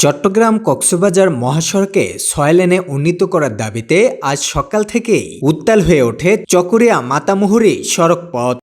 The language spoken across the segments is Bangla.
চট্টগ্রাম কক্সবাজার মহাসড়কে ৬ লেনে উন্নীত করার দাবিতে আজ সকাল থেকেই উত্তাল হয়ে ওঠে চকরিয়া মাতামুহুরী সড়ক পথ।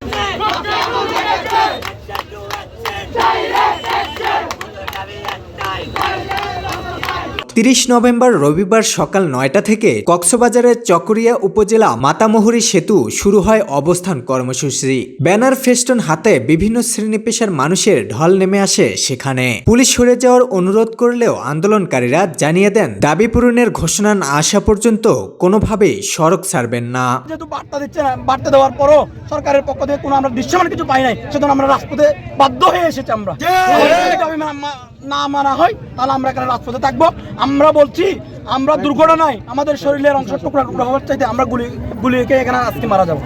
৩০ নভেম্বর রবিবার সকাল ৯টা থেকে কক্সবাজারের চকরিয়া উপজেলা মাতামুহুরী সেতু শুরু হয় অবস্থান কর্মসূচি। ব্যানার ফেস্টুন হাতে বিভিন্ন শ্রেণী পেশার মানুষের ঢল নেমে আসে সেখানে। পুলিশ সরে যাওয়ার অনুরোধ করলেও আন্দোলনকারীরা জানিয়ে দেন দাবি পূরণের ঘোষণা না আসা পর্যন্ত কোনোভাবেই সড়ক ছাড়বেন না। যেহেতু বার্তা দিচ্ছে না, বার্তা দেওয়ার পরও সরকারের পক্ষ থেকে কোনো আমরা দৃশ্যমান কিছু পাই নাই, সেজন্য আমরা রাজপথে বাধ্য হয়ে এসেছি। আমরা না মানা হয় তাহলে আমরা এখানে রাজপথে থাকবো। আমরা বলছি আমরা দুর্ঘটনায় আমাদের শরীরের অংশ টুকরা টুকরা হওয়ার চাইতে আমরা গুলিকে এখানে আজকে মারা যাবো।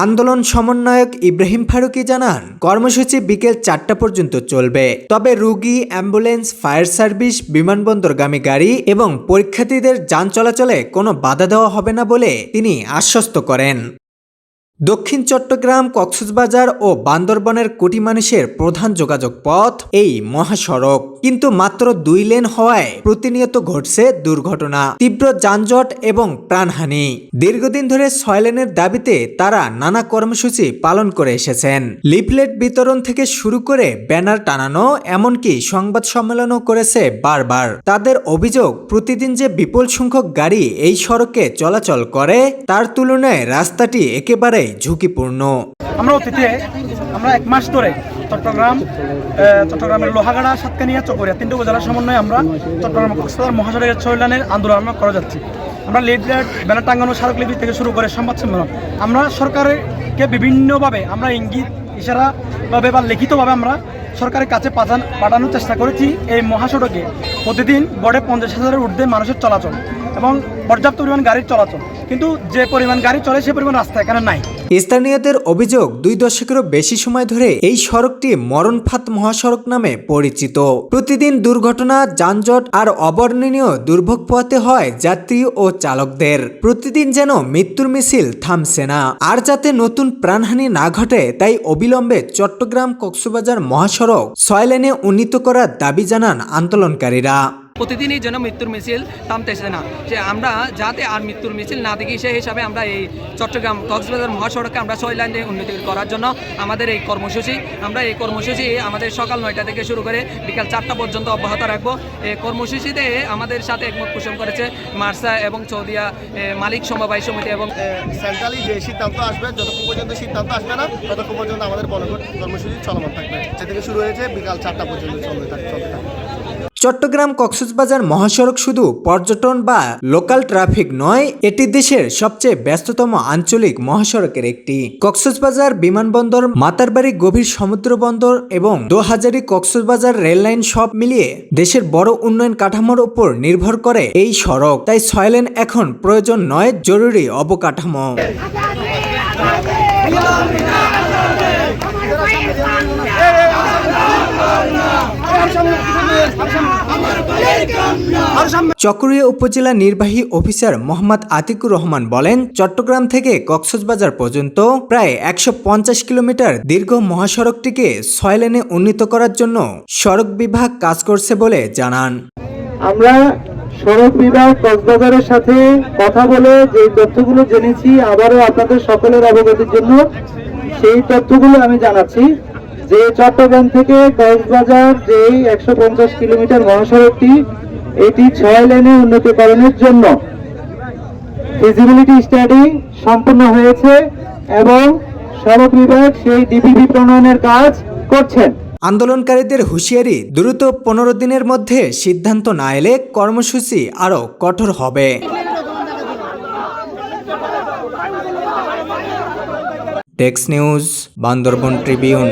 আন্দোলন সমন্বয়ক ইব্রাহিম ফারুকি জানান, কর্মসূচি বিকেল 4টা পর্যন্ত চলবে। তবে রোগী, অ্যাম্বুলেন্স, ফায়ার সার্ভিস, বিমানবন্দরগামী গাড়ি এবং পরীক্ষার্থীদের যান চলাচলে কোনো বাধা দেওয়া হবে না বলে তিনি আশ্বস্ত করেন। দক্ষিণ চট্টগ্রাম, কক্সবাজার ও বান্দরবনের কোটি মানুষের প্রধান যোগাযোগ পথ এই মহাসড়ক, কিন্তু মাত্র 2 লেন হওয়ায় প্রতিনিয়ত ঘটছে দুর্ঘটনা, তীব্র যানজট এবং প্রাণহানি। দীর্ঘদিন ধরে 6 লেনের দাবিতে তারা নানা কর্মসূচি পালন করে এসেছেন। লিফলেট বিতরণ থেকে শুরু করে ব্যানার টানানো, এমনকি সংবাদ সম্মেলনও করেছে বারবার। তাদের অভিযোগ, প্রতিদিন যে বিপুল সংখ্যক গাড়ি এই সড়কে চলাচল করে তার তুলনায় রাস্তাটি একেবারে ঝুঁকিপূর্ণ। আমরা অতীতে 1 মাস ধরে চট্টগ্রামের লোহাগাড়া, সাতকানিয়া, চকরিয়া 3টে উপজেলার সমন্বয়ে আমরা চট্টগ্রাম কক্সবাজার মহাসড়কের 6 লেনের আন্দোলন করে যাচ্ছি। আমরা লিফলেট, ব্যানার টাঙ্গানো, স্মারকলিপি থেকে শুরু করে সংবাদ সম্মেলন, আমরা সরকারকে বিভিন্নভাবে আমরা ইঙ্গিত, ইশারা ভাবে বা লিখিতভাবে আমরা সরকারের কাছে পাঠানোর চেষ্টা করেছি। এই মহাসড়কে প্রতিদিন গড়ে 50,000-এর ঊর্ধ্বে মানুষের চলাচল এবং পর্যাপ্ত পরিমাণ গাড়ির চলাচল, কিন্তু যে পরিমাণ গাড়ি চলে সে পরিমাণ রাস্তা এখানে নাই। স্থানীয়দের অভিযোগ, 2 দশকেরও বেশি সময় ধরে এই সড়কটি মরণফাত মহাসড়ক নামে পরিচিত। প্রতিদিন দুর্ঘটনা, যানজট আর অবর্ণনীয় দুর্ভোগ পোহাতে হয় যাত্রী ও চালকদের। প্রতিদিন যেন মৃত্যুর মিছিল থামছে না। আর যাতে নতুন প্রাণহানি না ঘটে তাই অবিলম্বে চট্টগ্রাম কক্সবাজার মহাসড়ক 6 লেনে উন্নীত করার দাবি জানান আন্দোলনকারীরা। প্রতিদিনই যেন মৃত্যুর মিছিল থামতেছে না, যে আমরা যাতে আর মৃত্যুর মিছিল না দেখি সেই হিসাবে আমরা এই চট্টগ্রাম কক্সবাজার মহাসড়কে আমরা 6 লেনে উন্নতি করার জন্য আমাদের এই কর্মসূচি, আমাদের সকাল 9টা থেকে শুরু করে বিকাল 4টা পর্যন্ত অব্যাহত রাখবো। এই কর্মসূচিতে আমাদের সাথে একমত পোষণ করেছে মার্সা এবং চৌদিয়া মালিক সমবায় সমিতি এবং সেন্ট্রালি যে সিদ্ধান্ত আসবে, যতক্ষণ পর্যন্ত সিদ্ধান্ত আসবে না ততক্ষণ পর্যন্ত আমাদের বলবৎ কর্মসূচি চলমান থাকবে। সে থেকে শুরু হয়েছে বিকাল 4টা পর্যন্ত চলতে থাকবে। চট্টগ্রাম কক্সবাজার মহাসড়ক শুধু পর্যটন বা লোকাল ট্রাফিক নয়, এটি দেশের সবচেয়ে ব্যস্ততম আঞ্চলিক মহাসড়কের একটি। কক্সবাজার বিমানবন্দর, মাতারবাড়ি গভীর সমুদ্র বন্দর এবং দোহাজারী কক্সবাজার রেললাইন সব মিলিয়ে দেশের বড় উন্নয়ন কাঠামোর উপর নির্ভর করে এই সড়ক। তাই 6 লেন এখন প্রয়োজন নয়, জরুরি অবকাঠামো। চকরিয়া উপজেলা নির্বাহী অফিসার মোহাম্মদ আতিকুর রহমান বলেন, চট্টগ্রাম থেকে কক্সবাজার পর্যন্ত প্রায় 150 কিলোমিটার দীর্ঘ মহাসড়কটিকে 6 লেনে উন্নীত করার জন্য সড়ক বিভাগ কাজ করছে বলে জানান। আমরা সড়ক বিভাগ কক্সবাজারের সাথে কথা বলে যে তথ্যগুলো জেনেছি, আবারও আপনাদের সকলের অবগতির জন্য সেই তথ্যগুলো আমি জানাচ্ছি যে চট্টগ্রাম থেকে কক্সবাজার যে 150 কিলোমিটার মহাসড়কটি, এটি 6 লেনে উন্নতিকরণের জন্য ফিজিবিলিটি স্টাডি সম্পন্ন হয়েছে এবং সড়ক বিভাগ সেই ডিপিপি প্রণয়নের কাজ করছেন। আন্দোলনকারীদের হুঁশিয়ারি, দ্রুত 15 দিনের মধ্যে সিদ্ধান্ত না এলে কর্মসূচি আরও কঠোর হবে। টেক্স নিউজ, বান্দরবন ট্রিবিউন।